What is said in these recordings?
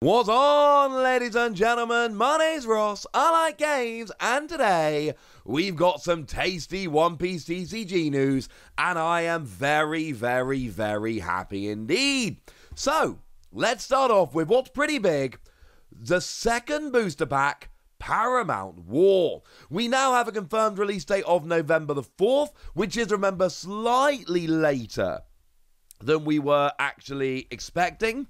What's on, ladies and gentlemen? My name's Ross, I like games, and today we've got some tasty One Piece TCG news, and I am very, very, very happy indeed. So, let's start off with what's pretty big, the second booster pack, Paramount War. We now have a confirmed release date of November the 4th, which is, remember, slightly later than we were actually expecting.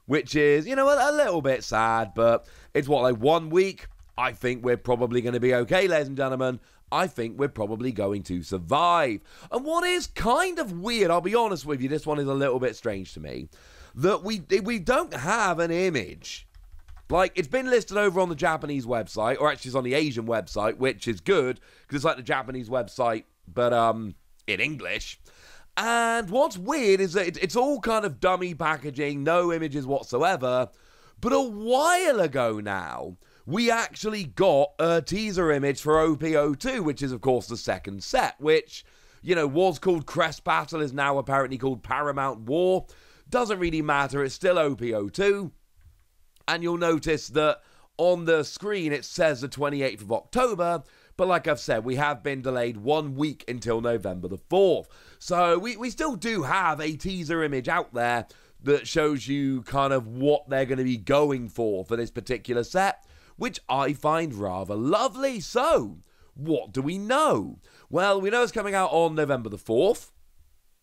Which is, you know, a little bit sad, but it's what, like 1 week? I think we're probably going to be okay, ladies and gentlemen. I think we're probably going to survive. And what is kind of weird, I'll be honest with you, this one is a little bit strange to me, that we don't have an image. Like, it's been listed over on the Japanese website, or actually it's on the Asian website, which is good, because it's like the Japanese website, but in English. And what's weird is that it's all kind of dummy packaging, no images whatsoever. But a while ago now, we actually got a teaser image for OP02, which is, of course, the second set, which, you know, was called Crest Battle, is now apparently called Paramount War. Doesn't really matter, it's still OP02. And you'll notice that on the screen it says the 28th of October, but like I've said, we have been delayed 1 week until November the 4th. So we still do have a teaser image out there that shows you kind of what they're going to be going for this particular set, which I find rather lovely. So, what do we know? Well, we know it's coming out on November the 4th,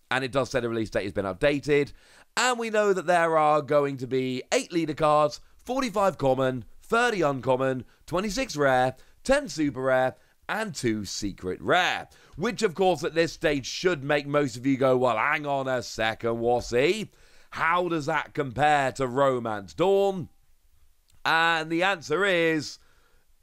and it does say the release date has been updated, and we know that there are going to be 8 leader cards, 45 common, 30 uncommon, 26 rare, 10 super rare, and 2 secret rare. Which, of course, at this stage should make most of you go, well, hang on a second, Wassy. How does that compare to Romance Dawn? And the answer is,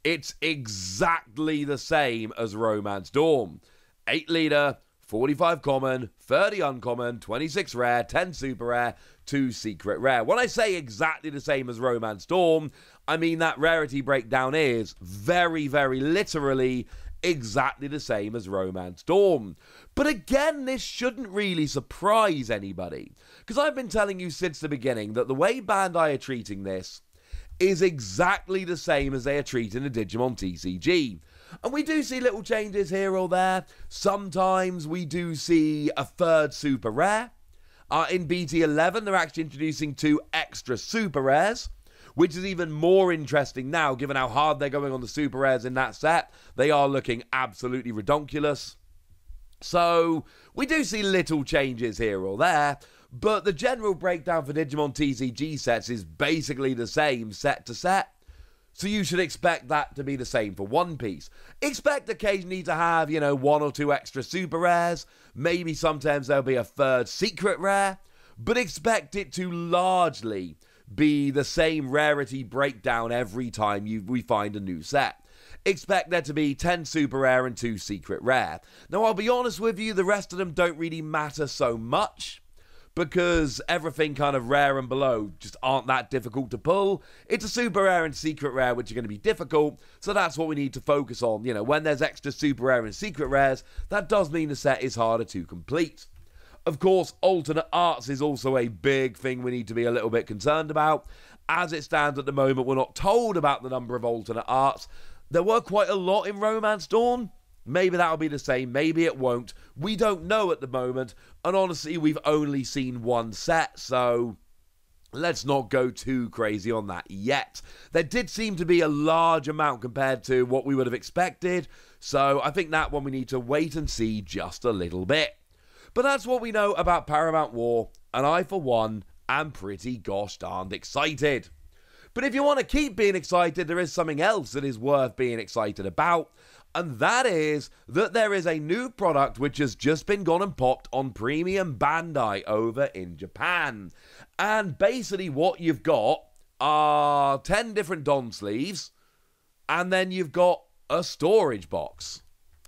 it's exactly the same as Romance Dawn. 8 leader, 45 common, 30 uncommon, 26 rare, 10 super rare, 2 secret rare. When I say exactly the same as Romance Dawn, I mean that rarity breakdown is very, very literally exactly the same as Romance Dawn. But again, this shouldn't really surprise anybody, because I've been telling you since the beginning that the way Bandai are treating this is exactly the same as they are treating the Digimon TCG. And we do see little changes here or there. Sometimes we do see a 3rd super rare. In BT11, they're actually introducing 2 extra super rares, which is even more interesting now, given how hard they're going on the super rares in that set. They are looking absolutely redonkulous. So, we do see little changes here or there, but the general breakdown for Digimon TCG sets is basically the same set to set. So you should expect that to be the same for One Piece. Expect occasionally to have, you know, 1 or 2 extra super rares. Maybe sometimes there'll be a 3rd secret rare. But expect it to largely be the same rarity breakdown every time we find a new set. Expect there to be 10 super rare and 2 secret rare. Now, I'll be honest with you, the rest of them don't really matter so much, because everything kind of rare and below just aren't that difficult to pull. It's a super rare and secret rare which are going to be difficult, so that's what we need to focus on. You know, when there's extra super rare and secret rares, that does mean the set is harder to complete. Of course, alternate arts is also a big thing we need to be a little bit concerned about. As it stands at the moment, we're not told about the number of alternate arts. There were quite a lot in Romance Dawn. Maybe that'll be the same, maybe it won't. We don't know at the moment, and honestly, we've only seen 1 set, so let's not go too crazy on that yet. There did seem to be a large amount compared to what we would have expected, so I think that one we need to wait and see just a little bit. But that's what we know about Paramount War, and I, for one, am pretty gosh darned excited. But if you want to keep being excited, there is something else that is worth being excited about, and that is that there is a new product which has just been gone and popped on Premium Bandai over in Japan. And basically what you've got are 10 different Don sleeves, and then you've got a storage box.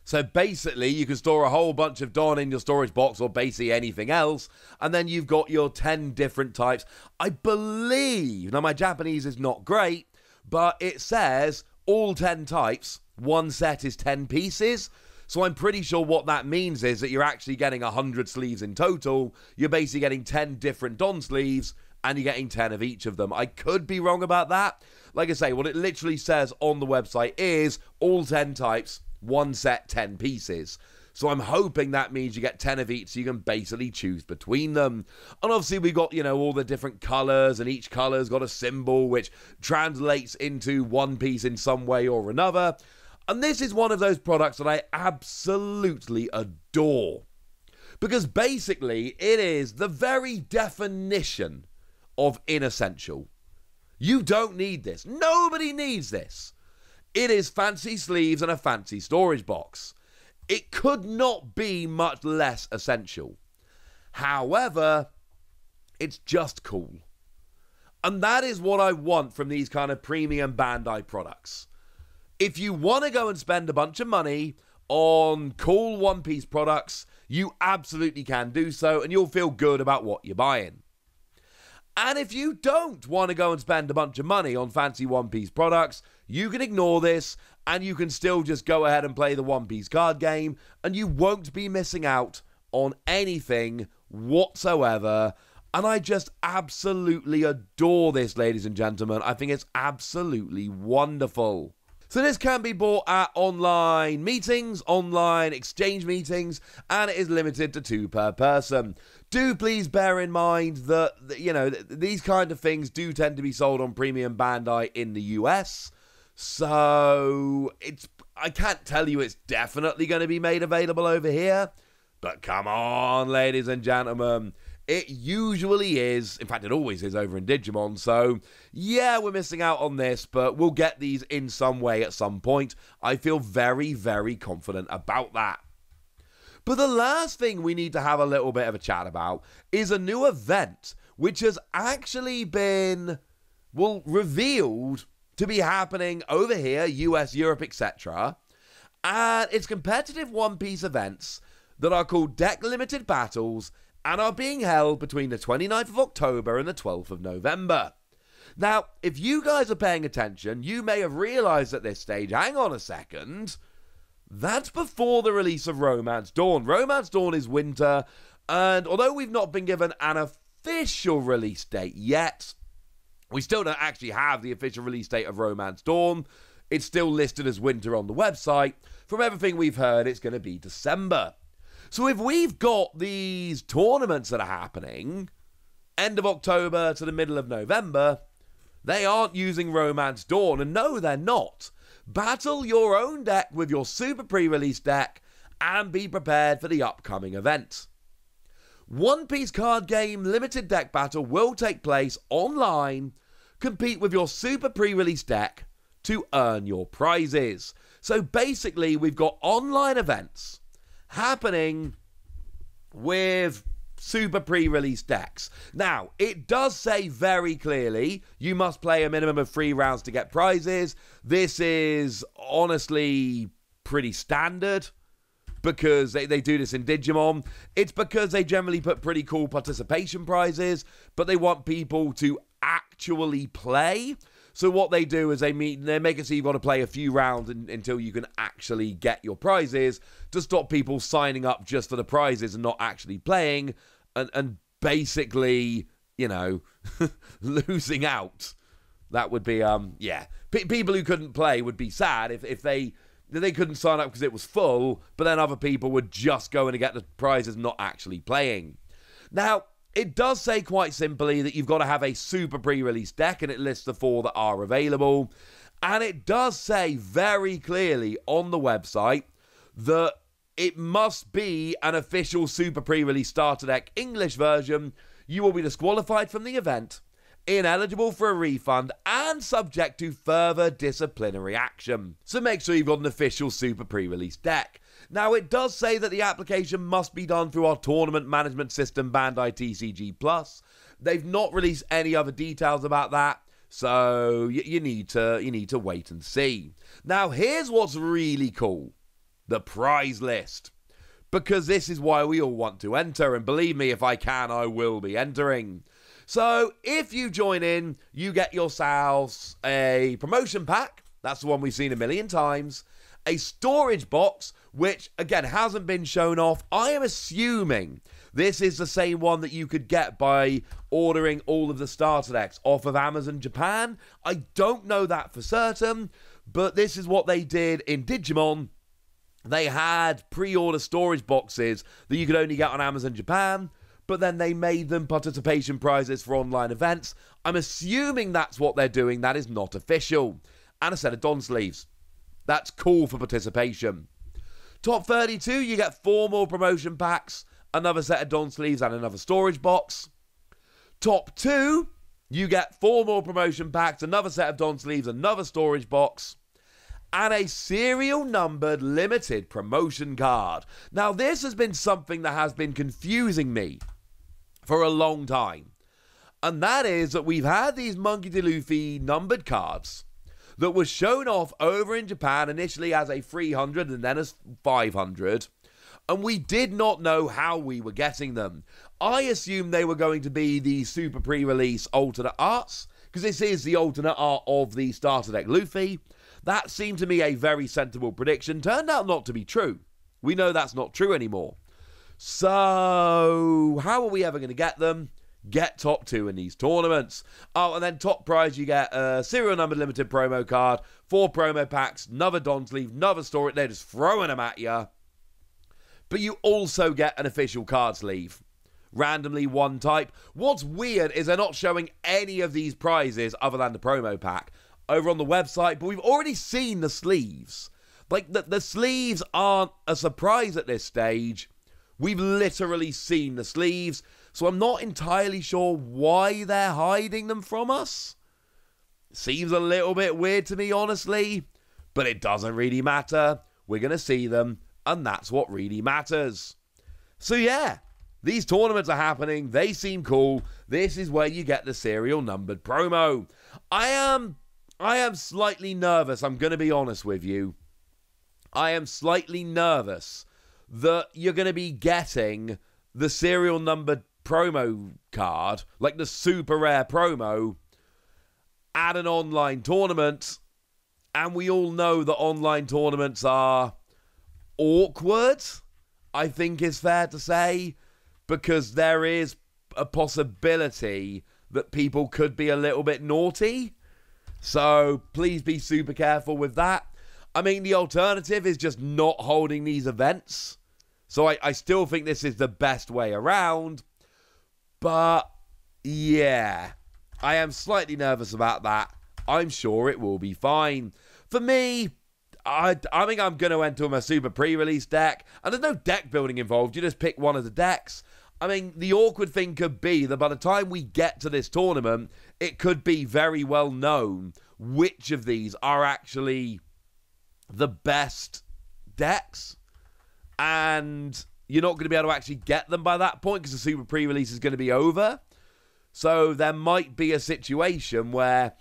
So basically, you can store a whole bunch of Don in your storage box, or basically anything else, and then you've got your 10 different types. I believe, now my Japanese is not great, but it says all 10 types, 1 set is 10 pieces. So I'm pretty sure what that means is that you're actually getting 100 sleeves in total. You're basically getting 10 different Don sleeves, and you're getting 10 of each of them. I could be wrong about that. Like I say, what it literally says on the website is all 10 types, one set, 10 pieces. So I'm hoping that means you get 10 of each, so you can basically choose between them. And obviously we've got, all the different colours, and each colour's got a symbol which translates into One Piece in some way or another. And this is one of those products that I absolutely adore. Because basically it is the very definition of inessential. You don't need this. Nobody needs this. It is fancy sleeves and a fancy storage box. It could not be much less essential. However, it's just cool. And that is what I want from these kind of premium Bandai products. If you want to go and spend a bunch of money on cool One Piece products, you absolutely can do so, and you'll feel good about what you're buying. And if you don't want to go and spend a bunch of money on fancy One Piece products, you can ignore this, and you can still just go ahead and play the One Piece card game, and you won't be missing out on anything whatsoever. And I just absolutely adore this, ladies and gentlemen. I think it's absolutely wonderful. So this can be bought at online meetings, online exchange meetings, and it is limited to 2 per person. Do please bear in mind that, these kind of things do tend to be sold on Premium Bandai in the US. So I can't tell you it's definitely going to be made available over here. But come on, ladies and gentlemen. It usually is. In fact, it always is over in Digimon. So, yeah, we're missing out on this, but we'll get these in some way at some point. I feel very, very confident about that. But the last thing we need to have a little bit of a chat about is a new event, which has actually been, revealed to be happening over here, US, Europe, etc. And it's competitive One Piece events that are called Deck Limited Battles, and are being held between the 29th of October and the 12th of November. Now, if you guys are paying attention, you may have realised at this stage, hang on a second, that's before the release of Romance Dawn. Romance Dawn is winter, and although we've not been given an official release date yet, we still don't actually have the official release date of Romance Dawn. It's still listed as winter on the website. From everything we've heard, it's going to be December. So if we've got these tournaments that are happening, end of October to the middle of November, they aren't using Romance Dawn, and no, they're not. Battle your own deck with your super pre-release deck, and be prepared for the upcoming event. One Piece card game limited deck battle will take place online. Compete with your super pre-release deck to earn your prizes. So basically, we've got online events happening with super pre-release decks. Now, it does say very clearly you must play a minimum of 3 rounds to get prizes. This is honestly pretty standard because they do this in Digimon. It's because they generally put pretty cool participation prizes, but they want people to actually play. So what they do is they make it so you've got to play a few rounds until you can actually get your prizes, to stop people signing up just for the prizes and not actually playing, and basically, losing out. That would be, people who couldn't play would be sad if they couldn't sign up because it was full, but then other people would just go in and get the prizes not actually playing. Now, it does say quite simply that you've got to have a super pre-release deck, and it lists the 4 that are available. And it does say very clearly on the website that it must be an official super pre-release starter deck English version. You will be disqualified from the event, ineligible for a refund, and subject to further disciplinary action. So make sure you've got an official super pre-release deck. Now, it does say that the application must be done through our tournament management system, Bandai TCG+. They've not released any other details about that, so you need to wait and see. Now, here's what's really cool. The prize list. Because this is why we all want to enter, and believe me, if I can, I will be entering. So, if you join in, you get yourselves a promotion pack. That's the one we've seen a million times. A storage box, which, again, hasn't been shown off. I am assuming This is the same one that you could get by ordering all of the starter decks off of Amazon Japan. I don't know that for certain, but this is what they did in Digimon. They had pre-order storage boxes that you could only get on Amazon Japan, but then they made them participation prizes for online events. I'm assuming that's what they're doing. That is not official. And a set of Don sleeves. That's cool for participation. Top 32, you get 4 more promotion packs, another set of Don sleeves and another storage box. Top 2, you get 4 more promotion packs, another set of Don sleeves, another storage box, and a serial numbered limited promotion card. Now, this has been something that has been confusing me for a long time. And that is that we've had these Monkey D. Luffy numbered cards that were shown off over in Japan initially as a 300 and then as 500. And we did not know how we were getting them. I assumed they were going to be the super pre-release alternate arts, because this is the alternate art of the starter deck Luffy. That seemed to me a very sensible prediction. Turned out not to be true. We know that's not true anymore. So, how are we ever going to get them? Get top 2 in these tournaments. Oh, and then top prize, you get a serial numbered limited promo card, 4 promo packs, another Don sleeve, another story. They're just throwing them at you. But you also get an official card sleeve. Randomly one type. What's weird is they're not showing any of these prizes other than the promo pack over on the website, but we've already seen the sleeves. Like, the sleeves aren't a surprise at this stage. We've literally seen the sleeves, so I'm not entirely sure why they're hiding them from us. Seems a little bit weird to me, honestly, but it doesn't really matter. We're going to see them, and that's what really matters. So yeah, these tournaments are happening. They seem cool. This is where you get the serial numbered promo. I am slightly nervous, I'm going to be honest with you. I am slightly nervous that you're going to be getting the serial numbered promo card, like the super rare promo, at an online tournament. And we all know that online tournaments are awkward, I think is fair to say, because there is a possibility that people could be a little bit naughty. So please be super careful with that. I mean, the alternative is just not holding these events. So I still think this is the best way around. But yeah, I am slightly nervous about that. I'm sure it will be fine. For me, I think I'm going to enter my super pre-release deck. And there's no deck building involved. You just pick one of the decks. I mean, the awkward thing could be that by the time we get to this tournament, it could be very well known which of these are actually the best decks. And you're not going to be able to actually get them by that point because the super pre-release is going to be over. So there might be a situation where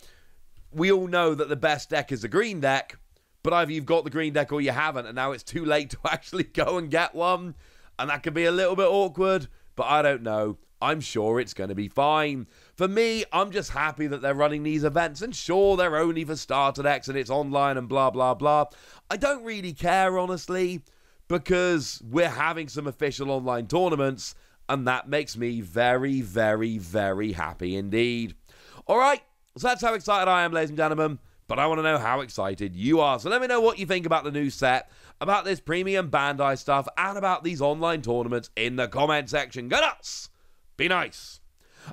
we all know that the best deck is the green deck, but either you've got the green deck or you haven't, and now it's too late to actually go and get one. And that could be a little bit awkward, but I don't know. I'm sure it's going to be fine. For me, I'm just happy that they're running these events, and sure, they're only for starter decks and it's online and blah, blah, blah. I don't really care, honestly, because we're having some official online tournaments, and that makes me very, very, very happy indeed. All right, so that's how excited I am, ladies and gentlemen, but I want to know how excited you are. So let me know what you think about the new set, about this premium Bandai stuff, and about these online tournaments in the comment section. Go nuts! Be nice!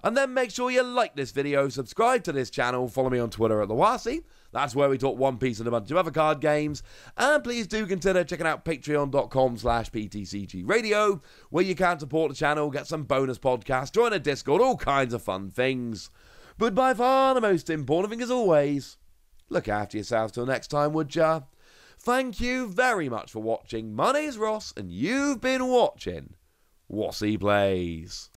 And then make sure you like this video, subscribe to this channel, follow me on Twitter at @TheWasi. That's where we talk One Piece and a bunch of other card games. And please do consider checking out patreon.com/PTCG Radio, where you can support the channel, get some bonus podcasts, join a Discord, all kinds of fun things. But by far the most important thing, as always, look after yourselves till next time, would ya? Thank you very much for watching. My name's Ross, and you've been watching Wasi Plays.